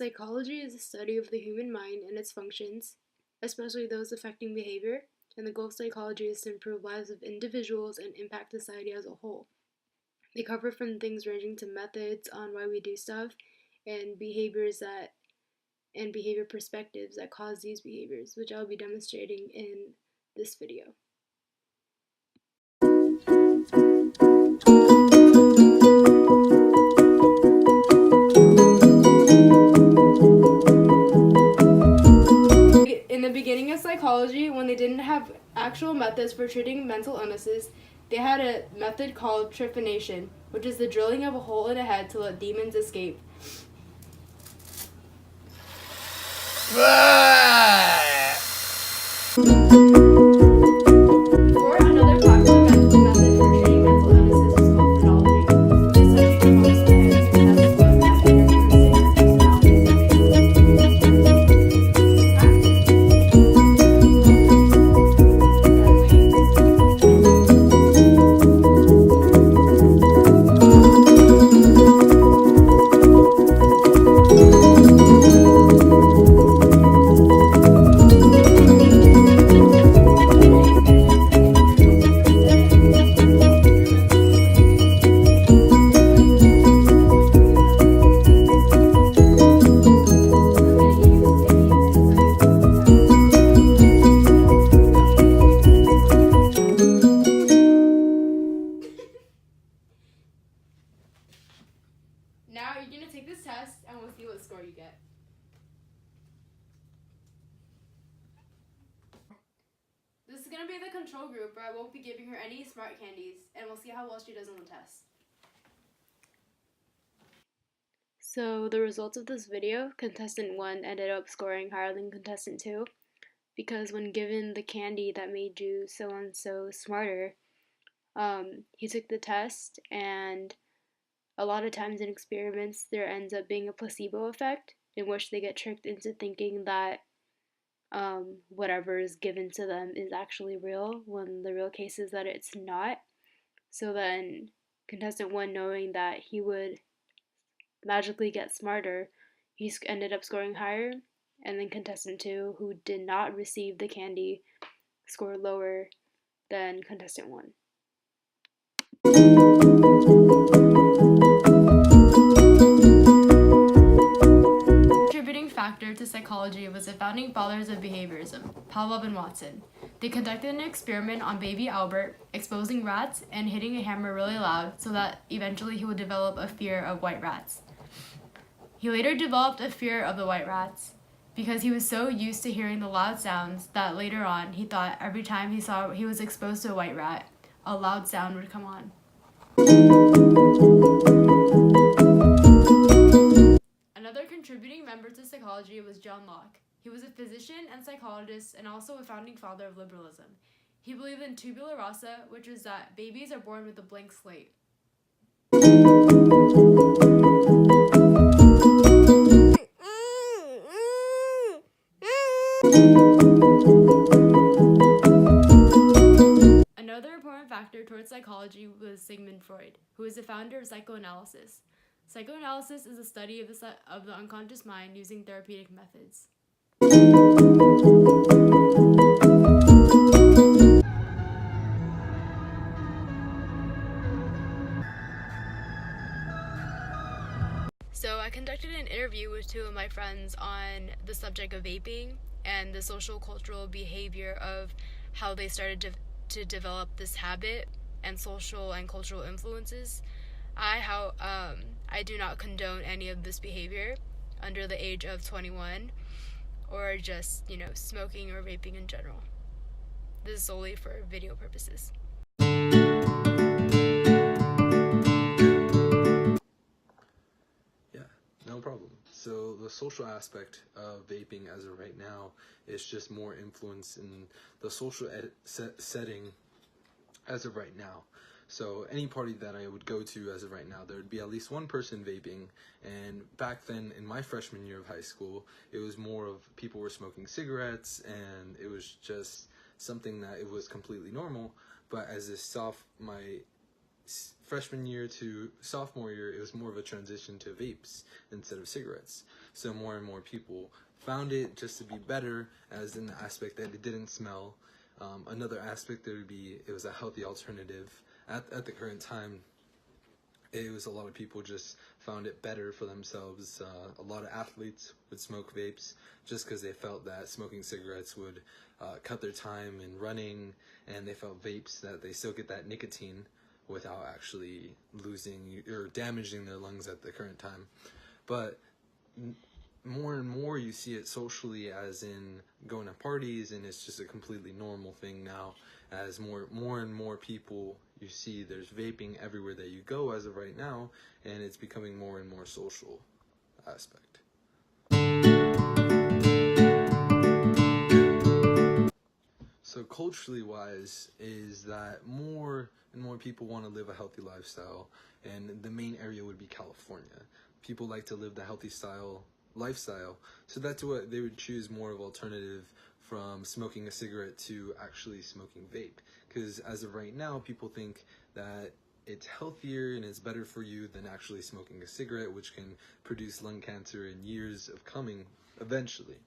Psychology is the study of the human mind and its functions, especially those affecting behavior, and the goal of psychology is to improve lives of individuals and impact society as a whole. They cover from things ranging to methods on why we do stuff and behavior perspectives that cause these behaviors, which I'll be demonstrating in this video. In the beginning of psychology, when they didn't have actual methods for treating mental illnesses, they had a method called trephination, which is the drilling of a hole in a head to let demons escape. Before, another popular method for treating mental illnesses was called phrenology. This studied the bones of the head and tests what Now you're going to take this test and we'll see what score you get. This is going to be the control group where I won't be giving her any smart candies, and we'll see how well she does on the test. So the results of this video, contestant 1 ended up scoring higher than contestant 2 because when given the candy that made you so-and-so smarter, he took the test, and a lot of times in experiments there ends up being a placebo effect in which they get tricked into thinking that whatever is given to them is actually real when the real case is that it's not. So then contestant 1, knowing that he would magically get smarter, he ended up scoring higher, and then contestant 2, who did not receive the candy, scored lower than contestant 1. Contributing factor to psychology was the founding fathers of behaviorism, Pavlov and Watson. They conducted an experiment on baby Albert, exposing rats and hitting a hammer really loud so that eventually he would develop a fear of white rats. He later developed a fear of the white rats because he was so used to hearing the loud sounds that later on he thought every time he was exposed to a white rat, a loud sound would come on. Another contributing member to psychology was John Locke. He was a physician and psychologist and also a founding father of liberalism. He believed in tabula rasa, which is that babies are born with a blank slate. Another important factor towards psychology was Sigmund Freud, who is the founder of psychoanalysis. Psychoanalysis is a study of the unconscious mind using therapeutic methods. So I conducted an interview with 2 of my friends on the subject of vaping and the social cultural behavior of how they started to develop this habit and social and cultural influences. I do not condone any of this behavior under the age of 21 or just, smoking or vaping in general. This is solely for video purposes. Yeah, no problem. So the social aspect of vaping as of right now is just more influence in the social setting as of right now. So any party that I would go to as of right now, there would be at least one person vaping, and back then in my freshman year of high school, it was more of people were smoking cigarettes, and it was just something that it was completely normal. But as my freshman year to sophomore year, it was more of a transition to vapes instead of cigarettes. So more and more people found it just to be better, as in the aspect that it didn't smell. Another aspect there would be it was a healthy alternative. At the current time, it was a lot of people just found it better for themselves. A lot of athletes would smoke vapes just because they felt that smoking cigarettes would cut their time in running, and they felt vapes that they still get that nicotine without actually losing or damaging their lungs at the current time. But more and more you see it socially, as in going to parties, and it's just a completely normal thing now. As more and more people you see, there's vaping everywhere that you go as of right now, and it's becoming more and more social aspect. So culturally wise is that more and more people want to live a healthy lifestyle, and the main area would be California. People like to live the healthy lifestyle, so that's what they would choose more of alternative from smoking a cigarette to actually smoking vape. Because as of right now, people think that it's healthier and it's better for you than actually smoking a cigarette, which can produce lung cancer in years of coming eventually.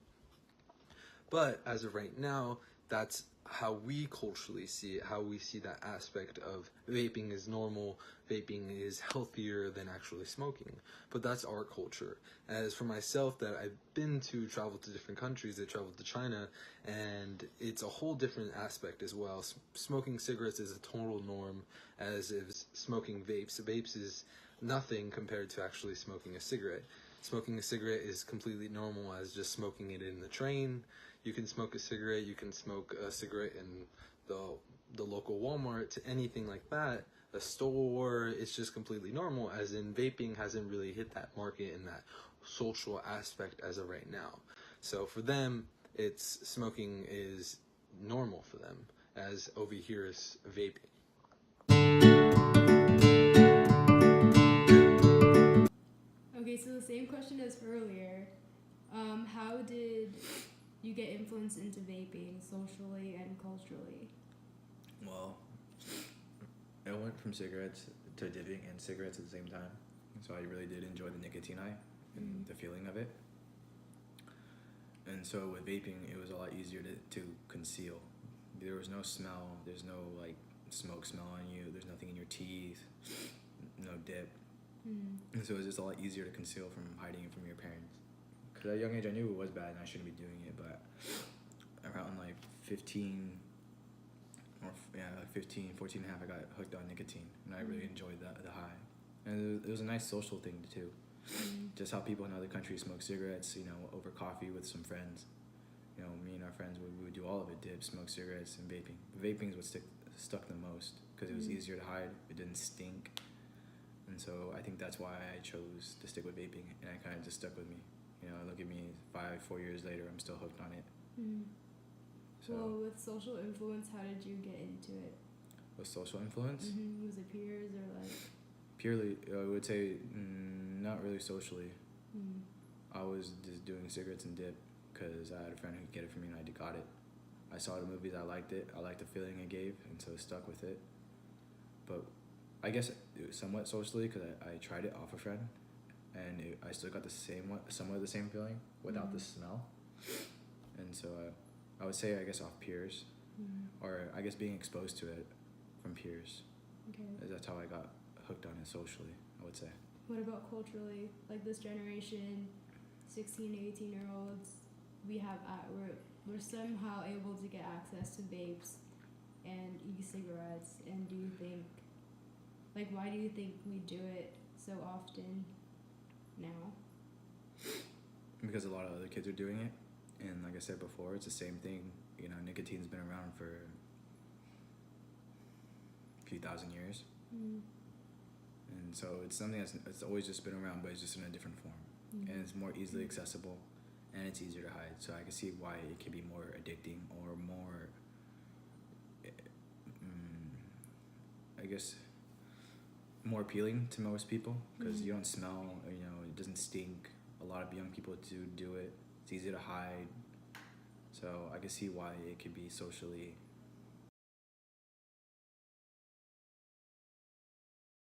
But as of right now, that's how we culturally see it, how we see that aspect of vaping is normal, vaping is healthier than actually smoking. But that's our culture. As for myself, that I've been to travel to different countries, I traveled to China, and it's a whole different aspect as well. Smoking cigarettes is a total norm, as is smoking vapes. Vapes is nothing compared to actually smoking a cigarette. Smoking a cigarette is completely normal as just smoking it in the train. You can smoke a cigarette, you can smoke a cigarette in the local Walmart, to anything like that, a store. It's just completely normal, as in vaping hasn't really hit that market in that social aspect as of right now. So for them, it's smoking is normal for them, as over here is vaping. Okay, so the same question as earlier. How did you get influenced into vaping socially and culturally? Well, I went from cigarettes to dipping and cigarettes at the same time. So I really did enjoy the nicotine high and the feeling of it. And so with vaping, it was a lot easier to conceal. There was no smell. There's no like smoke smell on you. There's nothing in your teeth. No dip. And so it was just a lot easier to conceal from hiding it from your parents. Because at a young age, I knew it was bad and I shouldn't be doing it. But around like 15, 14 and a half, I got hooked on nicotine, and I really enjoyed the high. And it was a nice social thing too. Just how people in other countries smoke cigarettes, over coffee with some friends. Me and our friends, we would do all of it: dip, smoke cigarettes, and vaping. But vaping is what stuck the most because it was easier to hide. It didn't stink, and so I think that's why I chose to stick with vaping, and it kind of just stuck with me. Look at me, 4 years later, I'm still hooked on it. So, well, with social influence, how did you get into it? With social influence? Was it peers or like? Purely, I would say not really socially. I was just doing cigarettes and dip because I had a friend who could get it for me, and I got it. I saw the movies, I liked it. I liked the feeling it gave, and so I stuck with it. But I guess it was somewhat socially because I tried it off a friend, and I still got somewhat the same feeling without the smell. And so I would say, I guess, off peers, or I guess being exposed to it from peers. Okay. That's how I got hooked on it socially, I would say. What about culturally? Like this generation, 16 to 18-year-olds, we're somehow able to get access to vapes and e-cigarettes. And do you think, why do you think we do it so often now? Because a lot of other kids are doing it. And like I said before, it's the same thing. Nicotine's been around for a few thousand years. And so it's something that's always just been around, but it's just in a different form. And it's more easily accessible, and it's easier to hide. So I can see why it can be more addicting or more, I guess, more appealing to most people because you don't smell, it doesn't stink. A lot of young people do it. It's easy to hide. So I can see why it could be socially